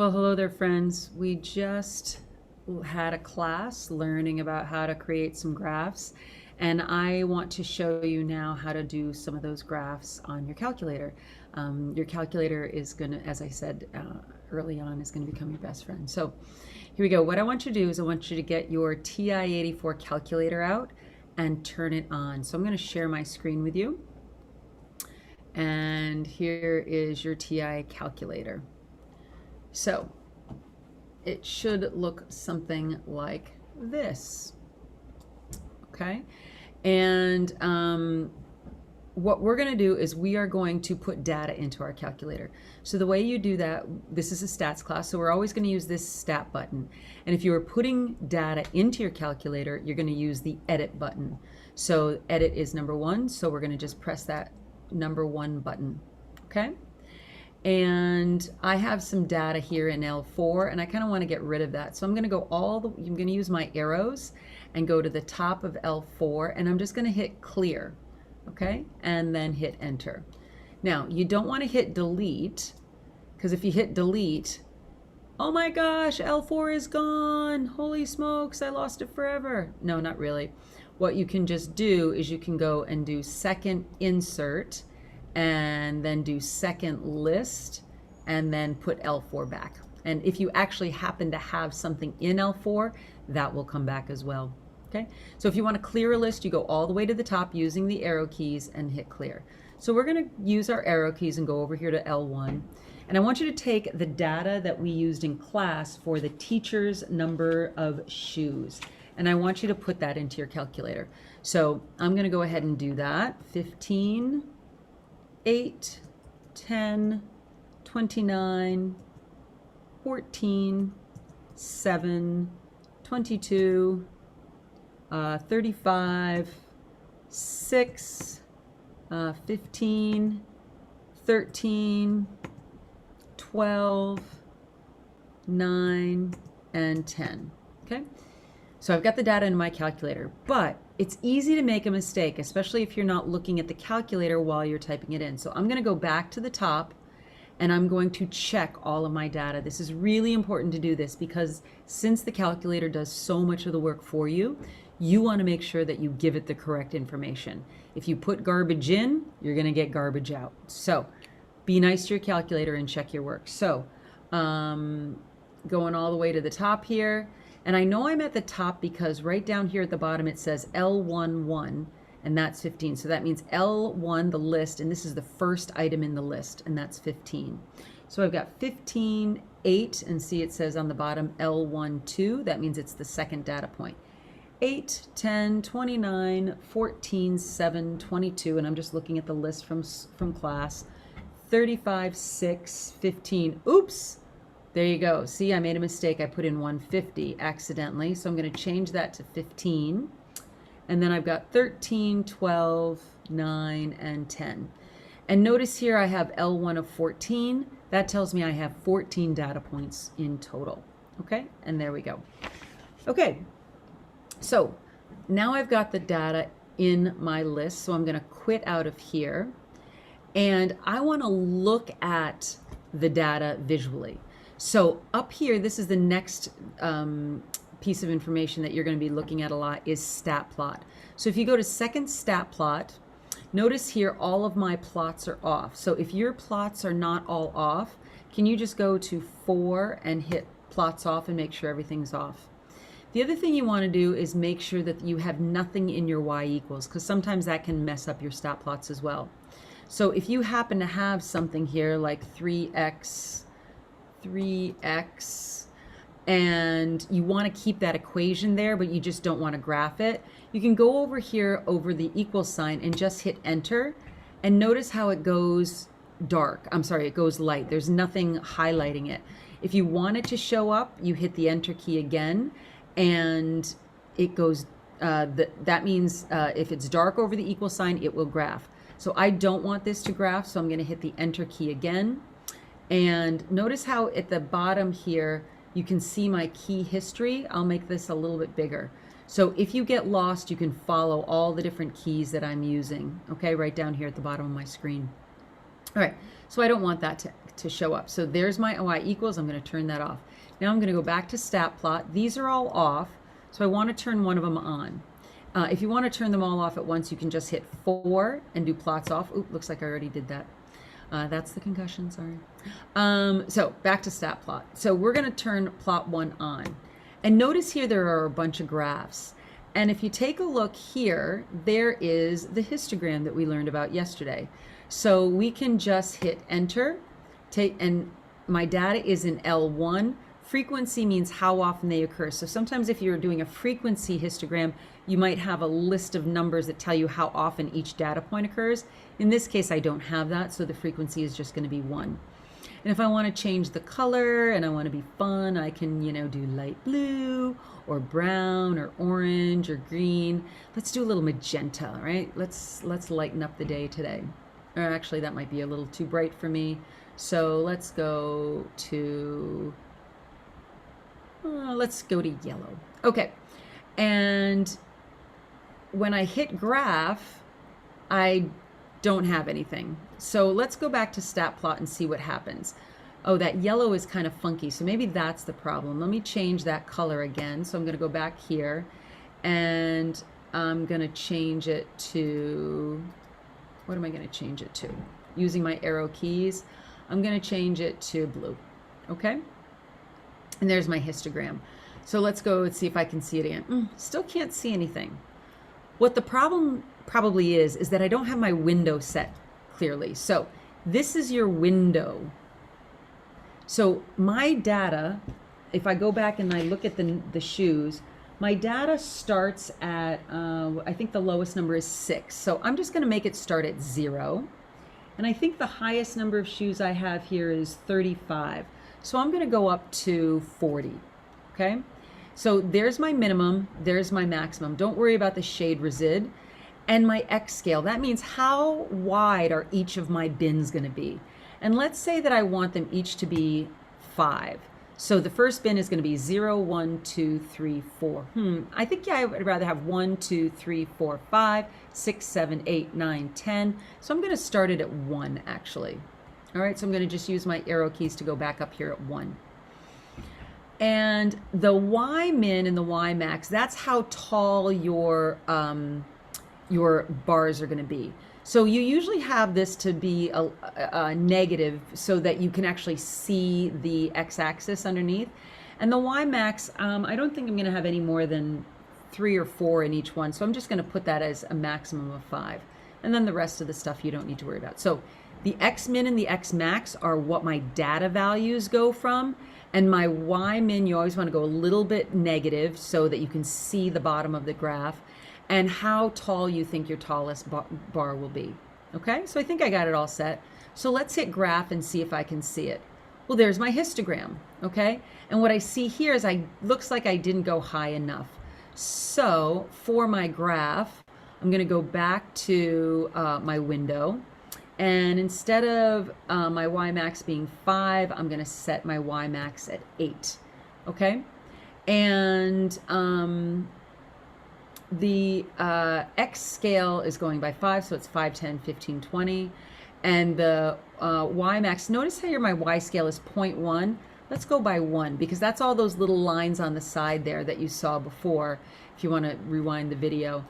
Well, hello there, friends. We just had a class learning about how to create some graphs, and I want to show you now how to do some of those graphs on your calculator. Your calculator is going to, as I said early on, is going to become your best friend. So here we go. What I want you to do is I want you to get your TI-84 calculator out and turn it on. So I'm going to share my screen with you. And here is your TI calculator. So it should look something like this, okay? And what we're going to do is we are going to put data into our calculator. So the way you do that, this is a stats class, so we're always going to use this stat button. And if you are putting data into your calculator, you're going to use the edit button. So edit is number 1, so we're going to just press that number 1 button, okay? And I have some data here in L4 and I kind of want to get rid of that. So I'm going to go I'm going to use my arrows and go to the top of L4 and I'm just going to hit clear, okay? And then hit enter. Now, you don't want to hit delete, because if you hit delete, oh my gosh, L4 is gone. Holy smokes, I lost it forever. No, not really. What you can just do is you can go and do second insert and then do second list and then put L4 back. And if you actually happen to have something in L4, that will come back as well. Okay, so if you want to clear a list, you go all the way to the top using the arrow keys and hit clear. So we're going to use our arrow keys and go over here to L1. And I want you to take the data that we used in class for the teacher's number of shoes. And I want you to put that into your calculator. So I'm going to go ahead and do that. 15, 8, 10, 29, 14, 7, 22, 35, 6, 15, 13, 12, 9, and 10. Okay? So I've got the data in my calculator, but it's easy to make a mistake, especially if you're not looking at the calculator while you're typing it in. So I'm going to go back to the top and I'm going to check all of my data. This is really important to do this because since the calculator does so much of the work for you, you want to make sure that you give it the correct information. If you put garbage in, you're going to get garbage out. So be nice to your calculator and check your work. So going all the way to the top here. And I know I'm at the top because right down here at the bottom it says L11 and that's 15. So that means L1, the list, and this is the first item in the list, and that's 15. So I've got 15, 8, and see it says on the bottom L1, 2. That means it's the second data point. 8, 10, 29, 14, 7, 22, and I'm just looking at the list from class. 35, 6, 15. Oops! There you go. See, I made a mistake. I put in 150 accidentally. So I'm going to change that to 15. And then I've got 13, 12, 9, and 10. And notice here I have L1 of 14. That tells me I have 14 data points in total. Okay, and there we go. Okay, so now I've got the data in my list. So I'm going to quit out of here. And I want to look at the data visually. So up here, this is the next piece of information that you're going to be looking at a lot is stat plot. So if you go to second stat plot, notice here all of my plots are off. So if your plots are not all off, can you just go to 4 and hit plots off and make sure everything's off? The other thing you want to do is make sure that you have nothing in your y equals, because sometimes that can mess up your stat plots as well. So if you happen to have something here like 3x, and you want to keep that equation there, but you just don't want to graph it, you can go over here over the equal sign and just hit enter, and notice how it goes dark. I'm sorry, it goes light. There's nothing highlighting it. If you want it to show up, you hit the enter key again, and it goes, that means if it's dark over the equal sign, it will graph. So I don't want this to graph, so I'm going to hit the enter key again. And notice how at the bottom here, you can see my key history. I'll make this a little bit bigger. So if you get lost, you can follow all the different keys that I'm using, okay, right down here at the bottom of my screen. All right, so I don't want that to show up. So there's my y equals. I'm going to turn that off. Now I'm going to go back to stat plot. These are all off, so I want to turn one of them on. If you want to turn them all off at once, you can just hit 4 and do plots off. Oop, looks like I already did that. That's the concussion, sorry. So back to stat plot. So we're going to turn plot 1 on. And notice here there are a bunch of graphs. And if you take a look here, there is the histogram that we learned about yesterday. So we can just hit enter, and my data is in L1. Frequency means how often they occur. So sometimes if you're doing a frequency histogram, you might have a list of numbers that tell you how often each data point occurs. In this case, I don't have that, so the frequency is just going to be 1. And if I want to change the color and I want to be fun, I can, do light blue or brown or orange or green. Let's do a little magenta, right? Let's lighten up the day today. Or actually, that might be a little too bright for me. So let's go to yellow. Okay, and when I hit graph, I don't have anything. So let's go back to stat plot and see what happens. Oh, that yellow is kind of funky, so maybe that's the problem. Let me change that color again. So I'm going to go back here, and I'm going to change it to, what am I going to change it to? Using my arrow keys, I'm going to change it to blue. Okay? And there's my histogram. So let's go and see if I can see it again. Still can't see anything. What the problem probably is that I don't have my window set clearly. So this is your window. So my data, if I go back and I look at the shoes, my data starts at, I think the lowest number is 6. So I'm just going to make it start at 0. And I think the highest number of shoes I have here is 35. So I'm going to go up to 40, okay? So there's my minimum, there's my maximum. Don't worry about the shade resid. And my X scale, that means how wide are each of my bins going to be? And let's say that I want them each to be 5. So the first bin is going to be 0, 1, 2, 3, 4. I think, I would rather have 1, 2, 3, 4, 5, 6, 7, 8, 9, 10. So I'm going to start it at 1, actually. All right, so I'm going to just use my arrow keys to go back up here at 1. And the Y min and the Y max, that's how tall your bars are going to be. So you usually have this to be a negative so that you can actually see the x-axis underneath. And the Y max, I don't think I'm going to have any more than 3 or 4 in each one. So I'm just going to put that as a maximum of 5. And then the rest of the stuff you don't need to worry about. So the X min and the X max are what my data values go from. And my Y min, you always want to go a little bit negative so that you can see the bottom of the graph and how tall you think your tallest bar will be. Okay, so I think I got it all set. So let's hit graph and see if I can see it. Well, there's my histogram, okay? And what I see here is looks like I didn't go high enough. So for my graph, I'm gonna go back to my window. And instead of my Y max being 5, I'm gonna set my Y max at 8, okay? And the X scale is going by 5, so it's 5, 10, 15, 20. And the Y max, notice how my Y scale is 0.1. Let's go by 1, because that's all those little lines on the side there that you saw before. If you want to rewind the video,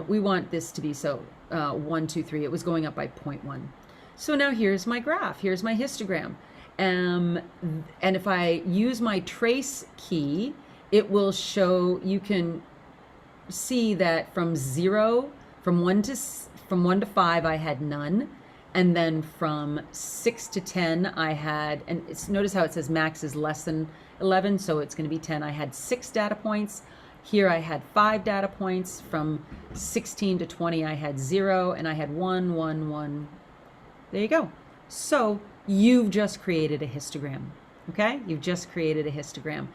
we want this to be 1, 2, 3. It was going up by 0.1. So now here's my graph. Here's my histogram. And if I use my trace key, it will show, you can see that from 1 to 5, I had none. And then from 6 to 10, I had, and notice how it says max is less than 11, so it's going to be 10. I had 6 data points. Here I had 5 data points. From 16 to 20, I had 0, and I had 1, 1, 1. There you go. So you've just created a histogram, okay? You've just created a histogram.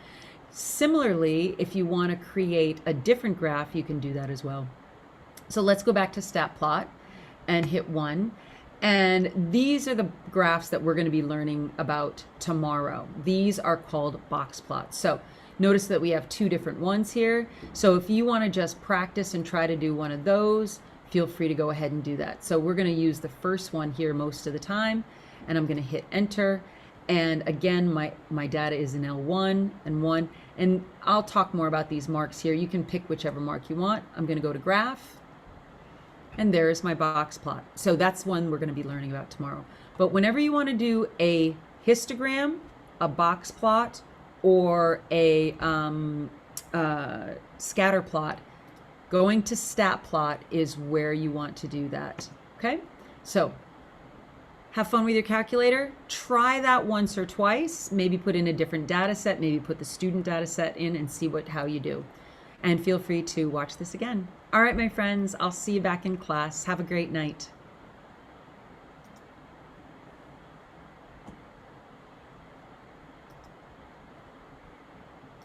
Similarly, if you want to create a different graph, you can do that as well. So let's go back to stat plot and hit 1. And these are the graphs that we're going to be learning about tomorrow. These are called box plots. So notice that we have 2 different ones here. So if you want to just practice and try to do one of those, feel free to go ahead and do that. So we're going to use the first one here most of the time, and I'm going to hit enter. And again, my data is in L1 and 1, and I'll talk more about these marks here. You can pick whichever mark you want. I'm going to go to graph, and there's my box plot. So that's one we're going to be learning about tomorrow. But whenever you want to do a histogram, a box plot, or a scatter plot, going to stat plot is where you want to do that. Okay, so have fun with your calculator. Try that once or twice. Maybe put in a different data set. Maybe put the student data set in and see how you do. And feel free to watch this again. All right, my friends, I'll see you back in class. Have a great night.